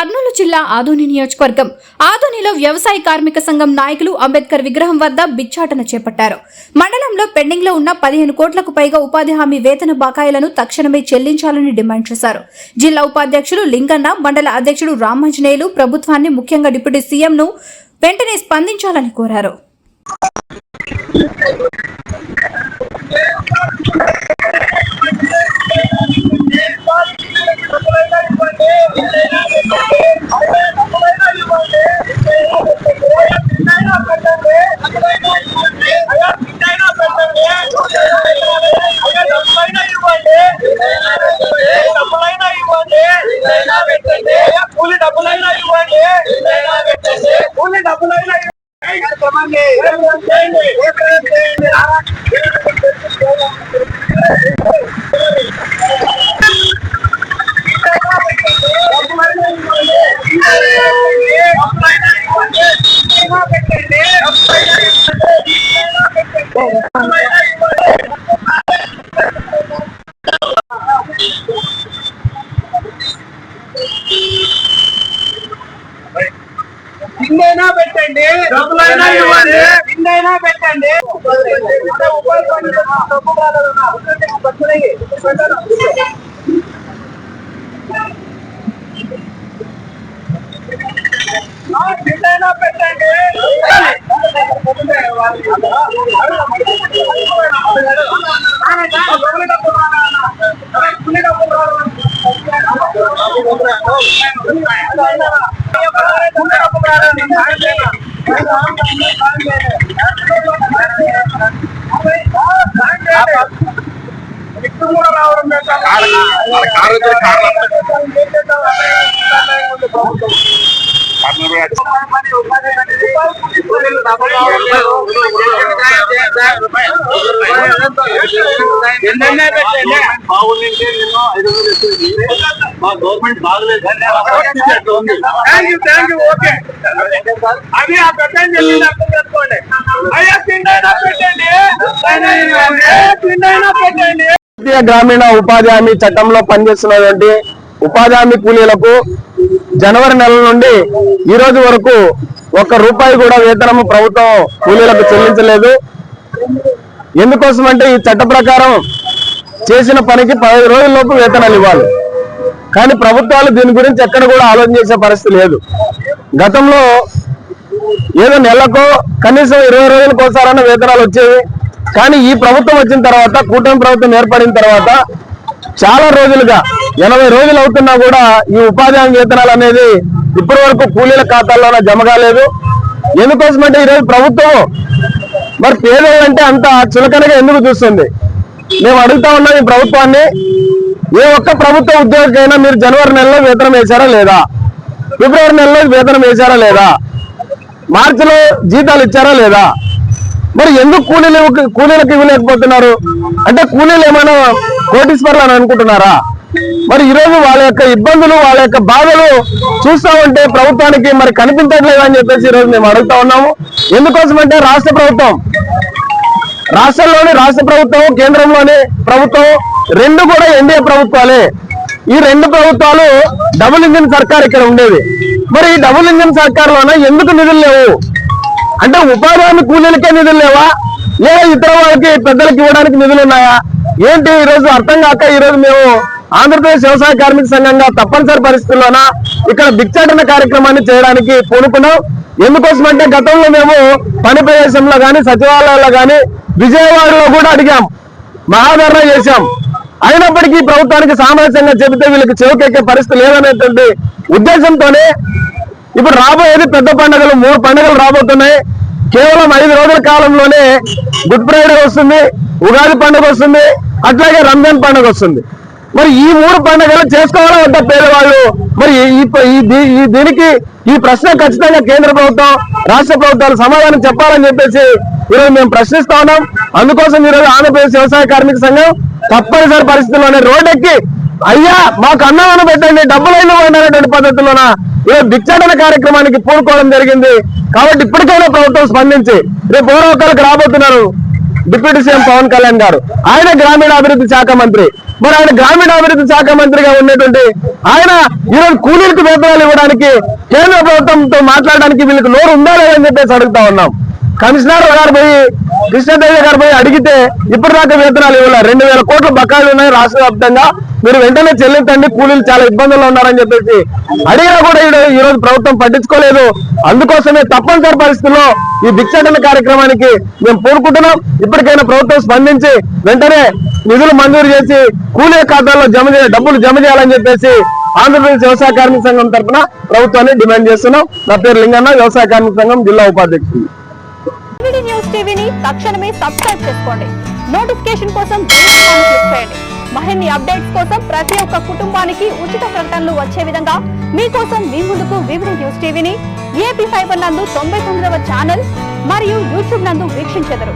కర్నూలు జిల్లా ఆదోని నియోజకవర్గం ఆదోనిలో వ్యవసాయ కార్మిక సంఘం నాయకులు అంబేద్కర్ విగ్రహం వద్ద బిచ్చాటన చేపట్టారు. మండలంలో పెండింగ్ లో ఉన్న 15 కోట్లకు పైగా ఉపాధి హామీ వేతన బకాయిలను తక్షణమే చెల్లించాలని డిమాండ్ చేశారు. జిల్లా ఉపాధ్యక్షులు లింగన్న, మండల అధ్యక్షుడు రామాంజనేయులు ప్రభుత్వాన్ని, ముఖ్యంగా డిప్యూటీ సీఎంను వెంటనే స్పందించాలని కోరారు. ఇండైనా పెట్టండి, డబ్బులైనా ఇవ్వండి, ఇండైనా పెట్టండి. ఇండైనా పెట్టండి. గవర్నమెంట్ బాగలేదు. అది ఆ పెట్టండి అర్థం చేసుకోండి. అయ్యా తిండైనా పెట్టండి, తిండైనా పెట్టండి. జాతీయ గ్రామీణ ఉపాధి హామీ చట్టంలో పనిచేస్తున్నటువంటి ఉపాధి హామీ కూలీలకు జనవరి నెల నుండి ఈ రోజు వరకు ₹1 కూడా వేతనం ప్రభుత్వం కూలీలకు చెల్లించలేదు. ఎందుకోసమంటే ఈ చట్ట ప్రకారం చేసిన పనికి 15 రోజుల్లోపు వేతనాలు ఇవ్వాలి. కానీ ప్రభుత్వాలు దీని గురించి ఎక్కడ కూడా ఆలోచన చేసే పరిస్థితి లేదు. గతంలో ఏదో నెలకో కనీసం 20 రోజులకు ఒకసారైనా వేతనాలు వచ్చేవి. కానీ ఈ ప్రభుత్వం వచ్చిన తర్వాత, కూటమి ప్రభుత్వం ఏర్పడిన తర్వాత చాలా రోజులుగా 80 రోజులు అవుతున్నా కూడా ఈ ఉపాధి హామీ వేతనాలు అనేది ఇప్పటి వరకు కూలీల ఖాతాల్లోనే జమ కాలేదు. ఎందుకోసమంటే ఈరోజు ప్రభుత్వం మరి పేదలంటే అంత చులకనగా ఎందుకు చూస్తుంది? మేము అడుగుతా ఉన్నాం ఈ ప్రభుత్వాన్ని, ఏ ఒక్క ప్రభుత్వ ఉద్యోగికైనా మీరు జనవరి నెలలో వేతనం వేశారా లేదా? ఫిబ్రవరి నెలలో వేతనం వేశారా లేదా? మార్చిలో జీతాలు ఇచ్చారా లేదా? మరి ఎందుకు కూలీలకు ఇవ్వలేకపోతున్నారు? అంటే కూలీలు ఏమైనా కోటీశ్వర్లు అని అనుకుంటున్నారా? మరి ఈరోజు వాళ్ళ యొక్క ఇబ్బందులు, వాళ్ళ యొక్క బాధలు చూస్తా ఉంటే ప్రభుత్వానికి మరి కనిపించట్లేదు అని చెప్పేసి ఈరోజు మేము అడుగుతా ఉన్నాము. ఎందుకోసమంటే రాష్ట్ర ప్రభుత్వం, రాష్ట్ర ప్రభుత్వం, కేంద్రంలోని ప్రభుత్వం రెండు కూడా ఎన్డీఏ ప్రభుత్వాలే. ఈ రెండు ప్రభుత్వాలు డబుల్ ఇంజిన్ సర్కార్ ఇక్కడ ఉండేది. మరి ఈ డబుల్ ఇంజిన్ సర్కార్లోనే ఎందుకు నిధులు లేవు? అంటే ఉపాధి హామీ కూలీలకే నిధులు లేవా, లేదా ఇతర వాళ్ళకి పెద్దలకు ఇవ్వడానికి నిధులు ఉన్నాయా? ఏంటి ఈరోజు అర్థం కాక ఈరోజు మేము ఆంధ్రప్రదేశ్ వ్యవసాయ కార్మిక సంఘంగా తప్పనిసరి పరిస్థితుల్లోన ఇక్కడ భిక్షాటన కార్యక్రమాన్ని చేయడానికి పూనుకున్నాం. ఎందుకోసమంటే గతంలో మేము పని ప్రదేశంలో కానీ, సచివాలయాల్లో కానీ, విజయవాడలో కూడా అడిగాం, మహాధరణ చేశాం. అయినప్పటికీ ప్రభుత్వానికి సామరస్యంగా చెబితే వీళ్ళకి చెవుకెక్కే పరిస్థితి లేదనేటువంటి ఉద్దేశంతోనే ఇప్పుడు రాబోయేది పెద్ద పండుగలు, 3 పండుగలు రాబోతున్నాయి. కేవలం 5 రోజుల కాలంలోనే గుడ్ ఫ్రైడే వస్తుంది, ఉగాది పండుగ వస్తుంది, అట్లాగే రంజాన్ పండుగ వస్తుంది. మరి ఈ 3 పండుగలు చేసుకోవాలా వద్ద పేదవాళ్ళు? మరి దీనికి ఈ ప్రశ్న ఖచ్చితంగా కేంద్ర ప్రభుత్వం, రాష్ట్ర ప్రభుత్వాలు సమాధానం చెప్పాలని చెప్పేసి ఈరోజు మేము ప్రశ్నిస్తా ఉన్నాం. అందుకోసం ఈరోజు ఆంధ్రప్రదేశ్ వ్యవసాయ కార్మిక సంఘం తప్పనిసరి పరిస్థితుల్లోనే రోడ్డెక్కి, అయ్యా మాకు అన్నదానం పెట్టండి, డబ్బులైనా అనేటువంటి పద్ధతిలోన ఈరోజు భిక్షాటన కార్యక్రమానికి పూనుకోవడం జరిగింది. కాబట్టి ఇప్పటికైనా ప్రభుత్వం స్పందించి రేపు 1 రాబోతున్నారు. డిప్యూటీ సీఎం పవన్ కళ్యాణ్ గారు. ఆయన గ్రామీణాభివృద్ధి శాఖ మంత్రి. మరి ఆయన గ్రామీణాభివృద్ధి శాఖ మంత్రిగా ఉన్నటువంటి ఆయన ఈరోజు కూలీలకు వేతనాలు ఇవ్వడానికి కేంద్ర ప్రభుత్వంతో మాట్లాడడానికి వీళ్ళకి నోరు ఉందా లేదని చెప్పేసి అడుగుతా ఉన్నాం. కమిషనర్ గారు పోయి కృష్ణదేవి గారు పోయి అడిగితే ఇప్పటిదాకా వేతనాలు ఇవ్వలే. 2000 కోట్ల బకాయిలు ఉన్నాయి రాష్ట్ర వ్యాప్తంగా, మీరు వెంటనే చెల్లించండి, కూలీలు చాలా ఇబ్బందుల్లో ఉన్నారని చెప్పేసి అడిగినా కూడా ఈ రోజు ప్రభుత్వం పట్టించుకోలేదు. అందుకోసమే తప్పనిసరి పరిస్థితుల్లో ఈ భిక్షాటన కార్యక్రమానికి మేము కోరుకుంటున్నాం. ఇప్పటికైనా ప్రభుత్వం స్పందించి వెంటనే నిధులు మంజూరు చేసి కూలీ ఖాతాల్లో డబ్బులు జమ చేయాలని చెప్పేసి ఆంధ్రప్రదేశ్ వ్యవసాయ కార్మిక సంఘం తరఫున ప్రభుత్వాన్ని డిమాండ్ చేస్తున్నాం. నా పేరు లింగన్న, వ్యవసాయ కార్మిక సంఘం జిల్లా ఉపాధ్యక్షుడు. న్యూస్ టీవీని తక్షణమే సబ్స్క్రైబ్ చేసుకోండి. నోటిఫికేషన్ కోసం బెల్ ఐకాన్ క్లిక్ చేయండి. మరిన్ని అప్డేట్స్ కోసం ప్రతి ఒక్క కుటుంబానికి ఉచిత ప్రకటనలు వచ్చే విధంగా మీకోసం మీ ముందుకు వివిధ న్యూస్ టీవీని ఏపీ ఫైబర్ నందు 99వ ఛానల్ మరియు యూట్యూబ్ నందు వీక్షించెదరు.